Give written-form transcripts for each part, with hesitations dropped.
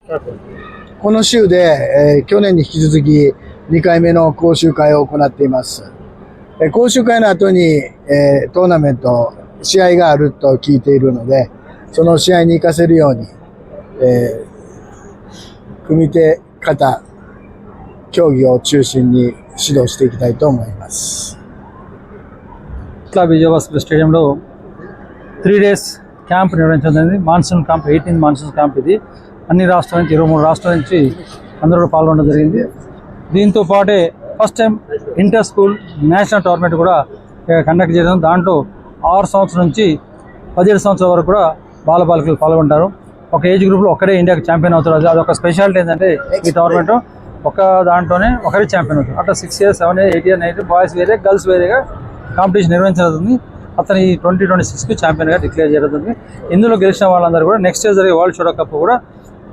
この州で、去年に引き続き2回目の講習会を行っています。講習会の後に、トーナメント、試合があると聞いているので、その試合に行かせるように、組手、形、競技を中心に指導していきたいと思います。విజయవాడ స్టేడియంలో 3 days camp నిర్వహించడం. Monsoon camp, 18th monsoon camp. ఇది అన్ని రాష్ట్రాల నుంచి 23 రాష్ట్రాల నుంచి అందరూ పాల్గొనడం జరిగింది. దీంతో పాటే first time inter school national tournament కూడా కండక్ట్ చేయడం. దాంట్లో 6 సంవత్సరం నుంచి 17 సంవత్సరాల వరకు కూడా బాలబాలికలు పాల్గొంటారు. ఒక ఏజ్ గ్రూప్లో ఒకరే ఇండియాకి ఛాంపియన్ అవుతారు. అదొక స్పెషాలిటీ ఏంటంటే ఈ టోర్నమెంట్ ఒక దాంట్లోనే ఒకరే ఛాంపియన్ అవుతారు. అట్లా 6 years, 7 years, 8 years, 9 years boys వేరే, గర్ల్స్ వేరేగా కాంపిటీషన్ నిర్వహించబడుతుంది. అతను ఈ 2026కి ఛాంపియన్గా డిక్లేర్ జరుగుతుంది. ఇందులో గెలిచిన వాళ్ళందరూ కూడా నెక్స్ట్ ఇయర్ జరిగే వరల్డ్ షూటర్ కప్ కూడా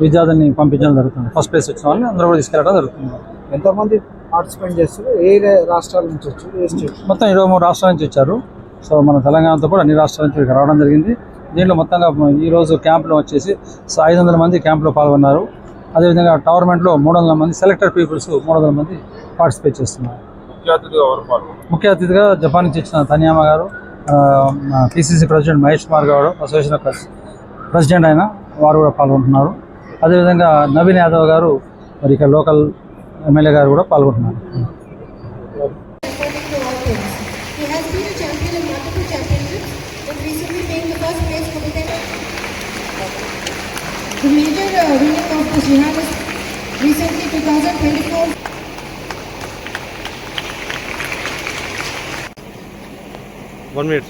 విద్యార్థిని పంపించడం జరుగుతుంది. ఫస్ట్ ప్లేస్ వచ్చిన వాళ్ళని అందరూ కూడా తీసుకెళ్ళడం జరుగుతుంది. ఎంతమంది పార్టిసిపేట్ చేస్తారు? ఏ రాష్ట్రాల నుంచి వచ్చారు? మొత్తం 23 రాష్ట్రాల నుంచి వచ్చారు. సో మన తెలంగాణతో కూడా అన్ని రాష్ట్రాల నుంచి రావడం జరిగింది. దీంట్లో మొత్తంగా ఈరోజు క్యాంప్లో వచ్చేసి 500 మంది క్యాంప్లో పాల్గొన్నారు. అదేవిధంగా టోర్నమెంట్లో 300 మంది సెలెక్టెడ్ పీపుల్స్ 300 మంది పార్టిసిపేట్ చేస్తున్నారు. ముఖ్య అతిథిగా జపాన్ నుంచి వచ్చిన తనియామ గారు, పిసిసి ప్రెసిడెంట్ మహేష్ కుమార్ గారు, అసోసియేషన్ ప్రెసిడెంట్ అయిన వారు కూడా పాల్గొంటున్నారు. అదేవిధంగా నవీన్ యాదవ్ గారు, మరి ఇక్కడ లోకల్ ఎమ్మెల్యే గారు కూడా పాల్గొంటున్నారు. The major winning of the Jihad is recently 2024. One minute.